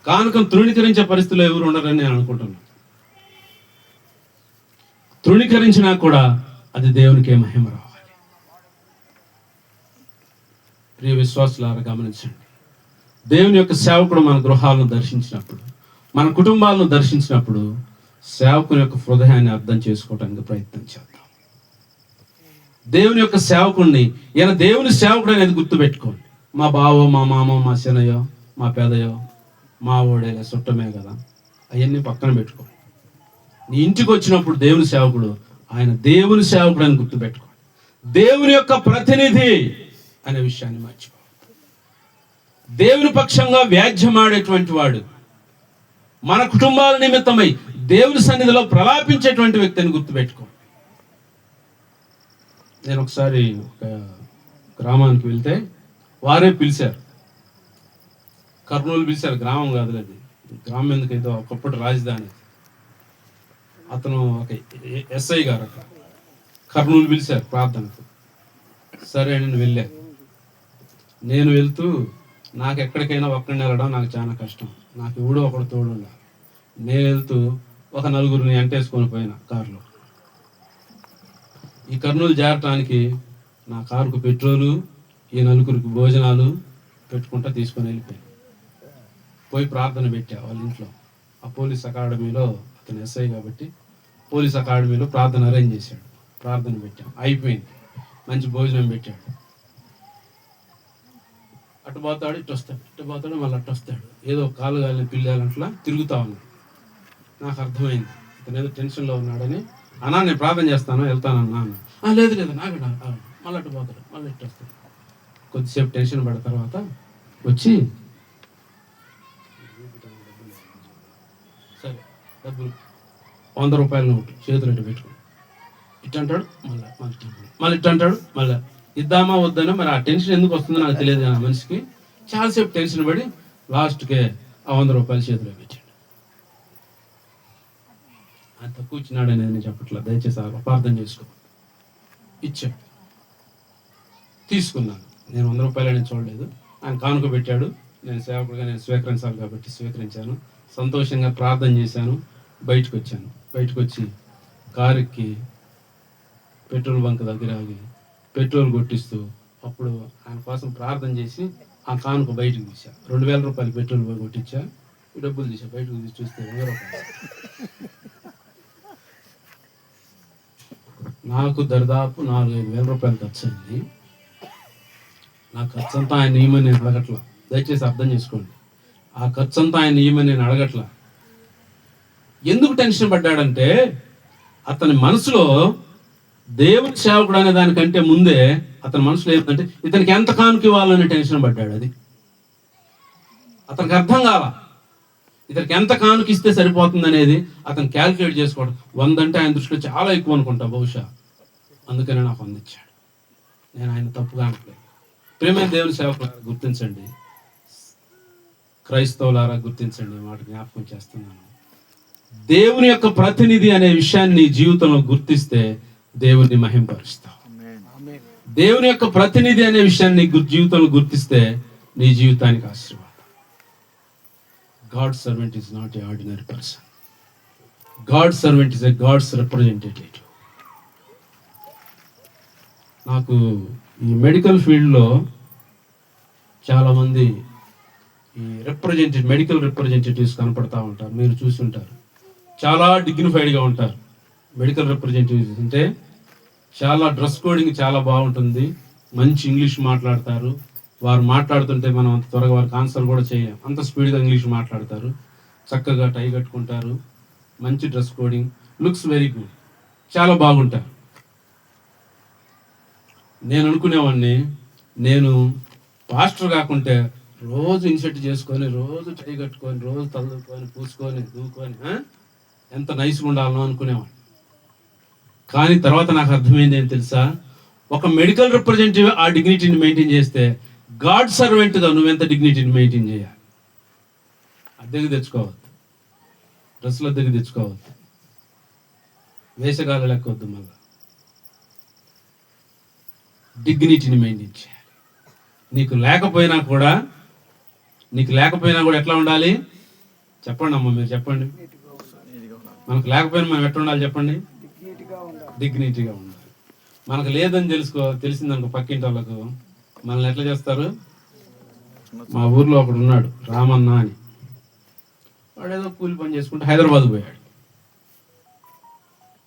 Speaker 1: కానుకను తృణీకరించే పరిస్థితుల్లో ఎవరు ఉండరని నేను అనుకుంటున్నాను. తృణీకరించినా కూడా అది దేవునికి మహిమ రావాలి. ప్రియ విశ్వాసులారా గమనించండి, దేవుని యొక్క సేవకుడు మన గృహాలను దర్శించినప్పుడు, మన కుటుంబాలను దర్శించినప్పుడు సేవకుని యొక్క హృదయాన్ని అర్థం చేసుకోవడానికి ప్రయత్నం చేద్దాం. దేవుని యొక్క సేవకుడిని, ఈయన దేవుని సేవకుడు అనేది గుర్తుపెట్టుకోండి. మా బావో, మా మామ, మా శనయో, మా పెదయో, మా ఓడేలే చుట్టమే కదా, అవన్నీ పక్కన పెట్టుకోండి. నీ ఇంటికి వచ్చినప్పుడు దేవుని సేవకుడు, ఆయన దేవుని సేవకుడు అని గుర్తుపెట్టుకో. దేవుని యొక్క ప్రతినిధి అనే విషయాన్ని మర్చిపో. దేవుని పక్షంగా వ్యాజ్యమాడేటువంటి వాడు, మన కుటుంబాల నిమిత్తమై దేవుని సన్నిధిలో ప్రలాపించేటువంటి వ్యక్తిని గుర్తుపెట్టుకో. నేను ఒకసారి ఒక గ్రామానికి వెళ్తే వారే పిలిచారు, కర్నూలు పిలిచారు, గ్రామం కాదు అది, గ్రామం ఎందుకైతే ఒకప్పుడు రాజధాని. అతను ఒక ఎస్ఐ గారు అక్కడ, కర్నూలు పిలిచారు ప్రార్థనకు. సరే నేను వెళ్ళాను. నేను వెళ్తూ నాకు ఎక్కడికైనా ఒక్కడిని వెళ్ళడం నాకు చాలా కష్టం, నాకు ఎవడో ఒకడు తోడు ఉండాలి. నేను వెళ్తూ ఒక నలుగురిని ఎంటేసుకొని పోయిన కారులో. ఈ కర్నూలు చేరటానికి నా కారుకు పెట్రోలు, ఈ నలుగురికి భోజనాలు పెట్టుకుంటా తీసుకొని వెళ్ళిపోయాను. పోయి ప్రార్థన పెట్టా వాళ్ళ ఇంట్లో. ఆ పోలీస్ అకాడమీలో, అతను ఎస్ఐ కాబట్టి పోలీస్ అకాడమీలో ప్రార్థన అరేంజ్ చేశాడు. ప్రార్థన పెట్టాం, అయిపోయింది. మంచి భోజనం పెట్టాడు. అటు పోతాడు, ఇటు వస్తాడు, ఇటు పోతాడు, మళ్ళీ అటు వస్తాడు. ఏదో కాలు గాలిని పిల్లాలంట్లా తిరుగుతా ఉన్నాడు. నాకు అర్థమైంది ఇతను ఏదో టెన్షన్లో ఉన్నాడని. అన్నా నేను ప్రార్థన చేస్తాను, వెళ్తానన్నా అన్న. లేదు లేదు నాకు మళ్ళీ అటు పోతాడు, మళ్ళీ ఇటు వస్తాడు. కొద్దిసేపు టెన్షన్ పడిన తర్వాత వచ్చి, సరే డబ్బులు 100 రూపాయల నోటు చేతులు ఇటు పెట్టుకుని ఇటు అంటాడు, మళ్ళీ ఇటు అంటాడు, మళ్ళీ ఇద్దామా వద్దనో మరి ఆ టెన్షన్ ఎందుకు వస్తుందో నాకు తెలియదు కానీ మనిషికి చాలాసేపు టెన్షన్ పడి లాస్ట్కే ఆ 100 రూపాయలు చేతిలో పెట్టాడు. ఆయన తక్కువ ఇచ్చినాడని నేను చెప్పట్లేదు, దయచేసి అపార్థం చేసుకో. ఇచ్చాడు, తీసుకున్నాను. నేను 100 రూపాయలని చూడలేదు. ఆయన కానుక పెట్టాడు, నేను సేవకుడిగా నేను స్వీకరించాలి కాబట్టి స్వీకరించాను. సంతోషంగా ప్రార్థన చేశాను. బయటకు వచ్చాను. బయటకు వచ్చి కారుకి పెట్రోల్ బంక్ దగ్గర ఆగి పెట్రోల్ కొట్టిస్తూ అప్పుడు ఆయన కోసం ప్రార్థన చేసి ఆ కానుక బయటకు తీసా. 2000 రూపాయలు పెట్రోల్ కొట్టించా. ఈ డబ్బులు తీసా, బయటకు తీసి చూస్తే 100 రూపాయలు. నాకు దరిదాపు 4-5 వేల రూపాయలు ఖర్చు అయింది. నా ఖర్చు అంతా ఆయన నియమని నేను అడగట్లా, దయచేసి అర్థం చేసుకోండి. ఆ ఖర్చు అంతా ఆయన నియమని నేను అడగట్లా. ఎందుకు టెన్షన్ పడ్డాడంటే అతని మనసులో దేవుని సేవకుడు అనే దానికంటే ముందే అతని మనసులో ఏమిటంటే ఇతనికి ఎంత కానుక ఇవ్వాలని టెన్షన్ పడ్డాడు. అది అతనికి అర్థం కాల. ఇతనికి ఎంత కానుక ఇస్తే సరిపోతుంది అనేది అతను క్యాల్కులేట్ చేసుకోవడం. 100 అంటే ఆయన దృష్టిలో చాలా ఎక్కువ అనుకుంటా బహుశా. అందుకనే నాకు 100 ఇచ్చాడు. నేను ఆయన తప్పుగా అనట్లేదు. ప్రేమైన దేవుని సేవకులారా గుర్తించండి, క్రైస్తవులారా గుర్తించండి, మాట జ్ఞాపకం చేస్తున్నాను. దేవుని యొక్క ప్రతినిధి అనే విషయాన్ని నీ జీవితంలో గుర్తిస్తే దేవుని మహింపరుస్తావు. దేవుని యొక్క ప్రతినిధి అనే విషయాన్ని జీవితంలో గుర్తిస్తే నీ జీవితానికి ఆశీర్వాదం. God's servant is not an ordinary person. God's servant is a God's representative. నాకు ఈ మెడికల్ ఫీల్డ్లో చాలామంది ఈ మెడికల్ రిప్రజెంటేటివ్స్ కనపడతా ఉంటారు. మీరు చూసి ఉంటారు. చాలా డిగ్నిఫైడ్గా ఉంటారు మెడికల్ రిప్రజెంటేటివ్స్. అంటే చాలా డ్రెస్ కోడింగ్ చాలా బాగుంటుంది, మంచి ఇంగ్లీష్ మాట్లాడతారు. వారు మాట్లాడుతుంటే మనం అంత త్వరగా వారికి ఆన్సర్ కూడా చేయలేం, అంత స్పీడ్గా ఇంగ్లీష్ మాట్లాడతారు. చక్కగా టై కట్టుకుంటారు, మంచి dress coding, looks very good, చాలా బాగుంటారు. నేను అనుకునేవాడిని, నేను పాస్టర్ కాకుంటే రోజు ఇన్సెట్ చేసుకొని, రోజు టై కట్టుకొని, రోజు తల్లుకొని, పూసుకొని, దూకొని ఎంత నైస్గా ఉండాలనో అనుకునేవాడిని. కానీ తర్వాత నాకు అర్థమైంది ఏం తెలుసా? ఒక మెడికల్ రిప్రజెంటేటివ్ ఆ డిగ్నిటీని మెయింటైన్ చేస్తే గాడ్ సర్వెంట్గా నువ్వెంత డిగ్నిటీని మెయింటైన్ చేయాలి. అద్దెకి తెచ్చుకోవద్దు, డ్రెస్సులు అద్దెకి తెచ్చుకోవద్దు, వేషగాలు లెక్కొద్దు. మళ్ళా డిగ్నిటీని మెయింటైన్ చేయాలి. నీకు లేకపోయినా కూడా ఎట్లా ఉండాలి చెప్పండి అమ్మ, మీరు చెప్పండి. మనకు లేకపోయినా మనం ఎట్లా ఉండాలి చెప్పండి? డిగ్నిటీగా ఉండాలి. మనకు లేదని తెలిసిందనుకో పక్కింటి వాళ్ళకు, మనల్ని ఎట్లా చేస్తారు? మా ఊర్లో ఒకడు ఉన్నాడు, రామన్న అని. వాడు ఏదో కూలి పని చేసుకుంటే హైదరాబాద్ పోయాడు.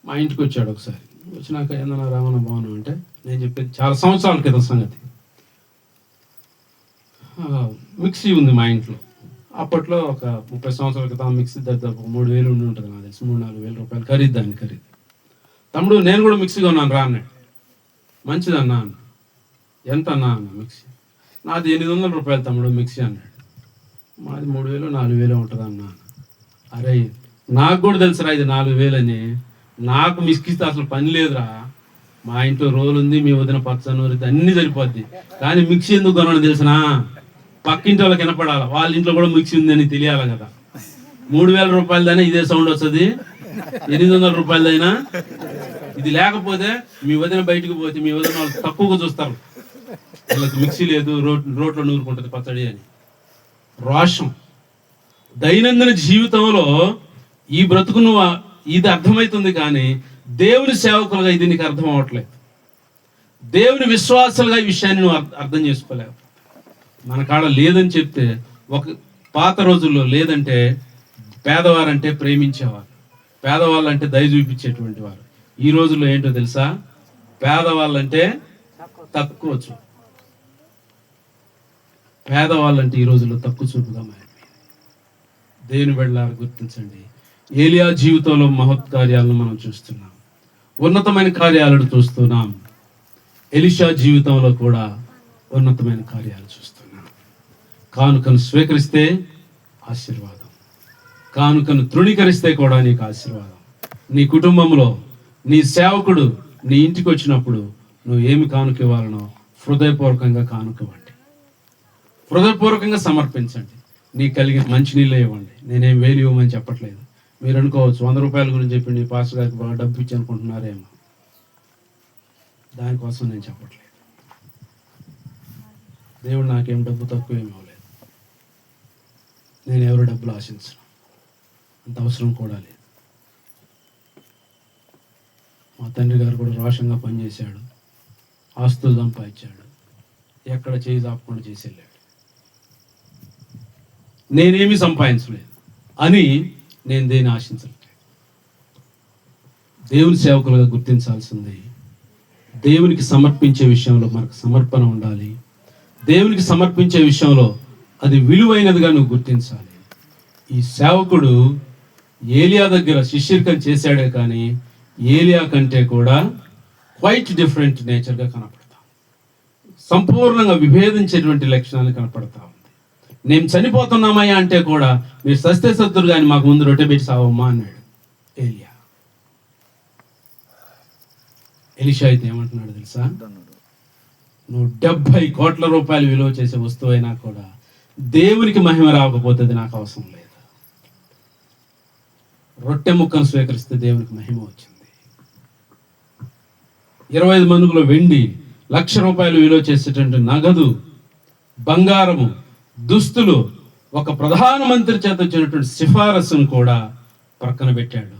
Speaker 1: మా ఇంటికి వచ్చాడు ఒకసారి. వచ్చినాక ఏందన్నా రామన్న బాగున్నావు అంటే, నేను చెప్పేది చాలా సంవత్సరాల క్రితం సంగతి. మిక్సీ ఉంది మా ఇంట్లో, అప్పట్లో ఒక 30 సంవత్సరాల క్రితం మిక్సీ దాదాపు 3,000 ఉండి ఉంటుంది నాకు తెలిసి, 3-4 వేల రూపాయలు ఖరీదు దాన్ని ఖరీదు. తమ్ముడు నేను కూడా మిక్సీ కొన్నాను రా అన్నాడు. మంచిదన్నా అన్న. ఎంత అన్నా అన్న మిక్సీ? నాది 800 రూపాయలు తమ్ముడు మిక్సీ అన్నాడు. మాది 3,000-4,000 ఉంటుంది అన్న. అరే నాకు కూడా తెలుసురా ఇది 4,000 అని. నాకు మిక్సీతో అసలు పని లేదురా, మా ఇంట్లో రోలు ఉంది, మీ వదిన పచ్చనూరు అన్నీ సరిపోద్ది, కానీ మిక్సీ ఎందుకు కొనడం తెలిసినా పక్కింటి వాళ్ళకి వినపడాలి, వాళ్ళ ఇంట్లో కూడా మిక్సీ ఉందని తెలియాలి కదా. 3,000 రూపాయలదైనా ఇదే సౌండ్ వస్తుంది, 800 రూపాయలదైనా ఇది లేకపోతే మీ వదిన బయటకు పోతే మీ వదిన వాళ్ళు తక్కువగా చూస్తారు, వాళ్ళకి మిక్సీ లేదు, రోట్లో నూరుకుంటుంది పచ్చడి అని. రోషం. దైనందిన జీవితంలో ఈ బ్రతుకు నువ్వు ఇది అర్థమవుతుంది, కానీ దేవుని సేవకులుగా ఇది నీకు అర్థం అవ్వట్లేదు. దేవుని విశ్వాసాలుగా ఈ విషయాన్ని నువ్వు అర్థం చేసుకోలేవు. మన కాడ లేదని చెప్తే, ఒక పాత రోజుల్లో లేదంటే పేదవారంటే ప్రేమించేవారు, పేదవాళ్ళంటే దయ చూపించేటువంటి వారు. ఈ రోజుల్లో ఏంటో తెలుసా? పేదవాళ్ళంటే తక్కువ చూపు, పేదవాళ్ళంటే ఈ రోజుల్లో తక్కువ చూపుగా మారిపోయింది. దేవుని బిడ్డలారా గుర్తించండి, ఏలియా జీవితంలో మహత్కార్యాలను మనం చూస్తున్నాం, ఉన్నతమైన కార్యాలను చూస్తున్నాం. ఎలీషా జీవితంలో కూడా ఉన్నతమైన కార్యాలు చూస్తున్నాం. కానుకను స్వీకరిస్తే ఆశీర్వాదం, కానుకను తృణీకరిస్తే కూడా నీకు ఆశీర్వాదం. నీ కుటుంబంలో నీ సేవకుడు నీ ఇంటికి వచ్చినప్పుడు నువ్వు ఏమి కానుక ఇవ్వాలనో హృదయపూర్వకంగా కానుక ఇవ్వండి, హృదయపూర్వకంగా సమర్పించండి. నీకు కలిగిన మంచినీళ్ళే ఇవ్వండి. నేనేం వేలు ఇవ్వమని చెప్పట్లేదు. మీరు అనుకోవచ్చు 100 రూపాయల గురించి చెప్పి నీ పాస్టర్ గారికి బాగా డబ్బు ఇచ్చి అనుకుంటున్నారేమో. దానికోసం నేను చెప్పట్లేదు. దేవుడు నాకేం డబ్బు తక్కువ ఏమి ఇవ్వలేదు, నేను ఎవరు డబ్బులు ఆశించను, అంత అవసరం కూడా లేదు. మా తండ్రి గారు కూడా రోషంగా పనిచేశాడు, ఆస్తులు సంపాదించాడు, ఎక్కడ చేయి దాపకుండా చేసి వెళ్ళాడు. నేనేమీ సంపాదించలేదు అని నేను దేని ఆశించలేదు. దేవుని సేవకులుగా గుర్తించాల్సింది, దేవునికి సమర్పించే విషయంలో మనకు సమర్పణ ఉండాలి. దేవునికి సమర్పించే విషయంలో అది విలువైనదిగా నువ్వు గుర్తించాలి. ఈ సేవకుడు ఏలియా దగ్గర శిష్యరికం చేశాడే, కానీ ఏలియా కంటే కూడా క్వైట్ డిఫరెంట్ నేచర్గా కనపడతా, సంపూర్ణంగా విభేదించేటువంటి లక్షణాలు కనపడతా ఉంది. నేను చనిపోతున్నామయ్యా అంటే కూడా మీరు సస్తే సత్తురు కానీ మాకు ముందు రొట్టె పెట్టి సావమ్మా అన్నాడు ఏలియా. ఎలీషా అయితే ఏమంటున్నాడు తెలుసా? నువ్వు 70 కోట్ల రూపాయలు విలువ చేసే వస్తువు అయినా కూడా దేవునికి మహిమ రాకపోతే నాకు అవసరం లేదు. రొట్టె ముక్కను స్వీకరిస్తే దేవునికి మహిమ వచ్చింది. 25 మందిలో వెండి, 1,00,000 రూపాయలు విలువ చేసేటువంటి నగదు, బంగారము, దుస్తులు, ఒక ప్రధానమంత్రి చేత వచ్చినటువంటి సిఫారసును కూడా ప్రక్కన పెట్టాడు.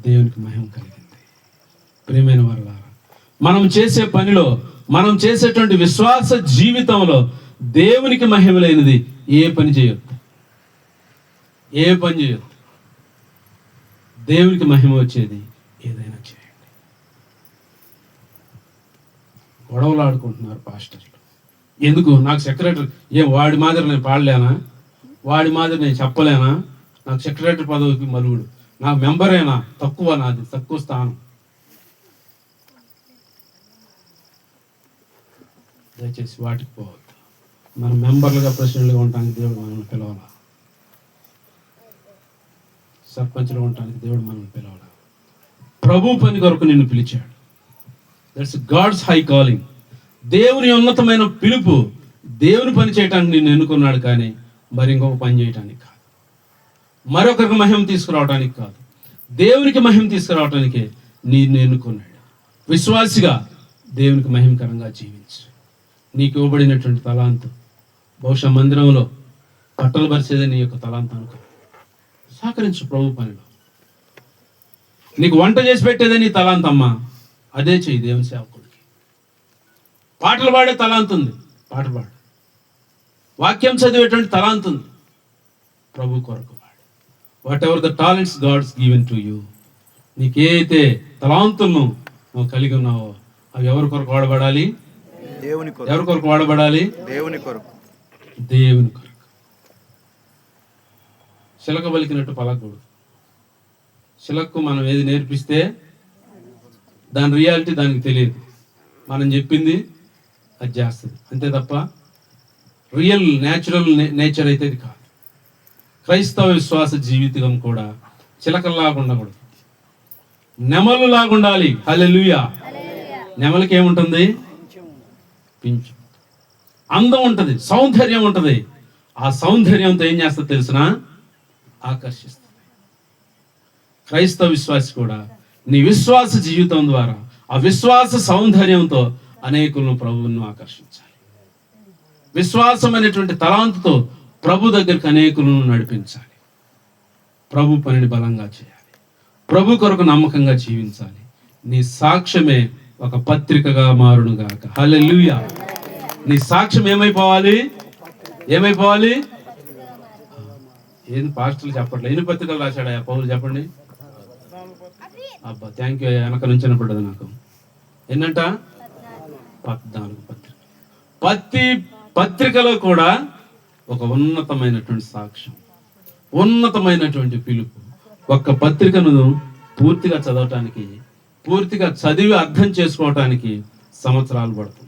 Speaker 1: దేవునికి మహిమ కలిగింది. ప్రియమైన వారలారా, మనం చేసే పనిలో, మనం చేసేటువంటి విశ్వాస జీవితంలో దేవునికి మహిమ లేనిది ఏ పని చేయొద్దు, ఏ పని చేయొద్దు. దేవునికి మహిమ వచ్చేది ఏదైనా చేయండి. గొడవలు ఆడుకుంటున్నారు పాస్టర్లు. ఎందుకు? నాకు సెక్రటరీ వాడి మాదిరి నేను పాడలేనా, వాడి మాదిరి నేను చెప్పలేనా, నాకు సెక్రటరీ పదవికి మలుగుడు, నాకు మెంబరేనా తక్కువ, నాది తక్కువ స్థానం. దయచేసి వాటికి పోవద్దు. మన మెంబర్లుగా ప్రెసిడెంట్గా ఉండటానికి దేవుడు మనల్ని పిలవాల, సర్పంచ్గా ఉండటానికి దేవుడు మనల్ని పిలవాల. ప్రభు పని కొరకు నిన్ను పిలిచాడు. That's God's high calling. దేవుని ఉన్నతమైన పిలుపు. దేవుని పని చేయడానికి నిన్ను ఎన్నుకున్నాడు, కానీ మరి ఇంకొక పని చేయడానికి కాదు, మరొకరికి మహిమ తీసుకురావడానికి కాదు, దేవునికి మహిమ తీసుకురావటానికే నిన్ను ఎన్నుకున్నాడు. విశ్వాసిగా దేవునికి మహిమకరంగా జీవించు. నీకు ఇవ్వబడినటువంటి తలాంతు, బహుశా మందిరంలో బట్టలు పరిచేదే నీ యొక్క తలాంతు అనుకో. సహకరించు ప్రభు పనిలో. నీకు వంట చేసి పెట్టేదే నీ తలాంతమ్మా, అదే చెయ్యి దేవుని సేవకుడికి. పాటలు పాడే తలాంతుంది, పాటలు పాడు. వాక్యం చదివేటువంటి తలాంతుంది, ప్రభు కొరకు వాడు. Whatever the talents God's given to you. నీకేదైతే తలాంతులను నువ్వు కలిగి ఉన్నావో అవి ఎవరి కొరకు వాడబడాలి? దేవుని కొరకు. ఎవరి కొరకు వాడబడాలి? దేవుని కొరకు. దేవుని కొరకు. చిలక పలికినట్టు పలకూడదు. చిలక్కు మనం ఏది నేర్పిస్తే దాని రియాలిటీ దానికి తెలియదు, మనం చెప్పింది అది చేస్తుంది అంతే తప్ప రియల్ న్యాచురల్ నేచర్ అయితే ఇది కాదు. క్రైస్తవ విశ్వాస జీవితం కూడా చిలకల్లాగా ఉండకూడదు, నెమలులాగా ఉండాలి. హల్లెలూయా. నెమలికి ఏముంటుంది? పింఛం, అందం ఉంటుంది, సౌందర్యం ఉంటుంది. ఆ సౌందర్యంతో ఏం చేస్తుంది తెలిసిన? ఆకర్షిస్తుంది. క్రైస్తవ విశ్వాసి కూడా నీ విశ్వాస జీవితం ద్వారా ఆ విశ్వాస సౌందర్యంతో అనేకులను ప్రభువును ఆకర్షించాలి. విశ్వాసం అనేటువంటి తలాంతుతో ప్రభు దగ్గరికి అనేకులను నడిపించాలి. ప్రభు పనిని బలంగా చేయాలి, ప్రభు కొరకు నమ్మకంగా జీవించాలి. నీ సాక్ష్యమే ఒక పత్రికగా మారునుగాక. హల్లెలూయా. నీ సాక్ష్యం ఏమైపోవాలి? ఏమైపోవాలి? ఏంది పాస్టర్లు చెప్పట్లేదు, ఎన్ని పత్రికలు రాశాడు ఆ పౌలు చెప్పండి. అబ్బా థ్యాంక్ యూ, వెనక నుంచి వినపడ్డది నాకు. ఎన్నంట? 14 పత్రిక. ప్రతి పత్రికలో కూడా ఒక ఉన్నతమైనటువంటి సాక్ష్యం, ఉన్నతమైనటువంటి పిలుపు. ఒక్క పత్రికను పూర్తిగా చదవటానికి, పూర్తిగా చదివి అర్థం చేసుకోవటానికి సంవత్సరాలు పడుతుంది.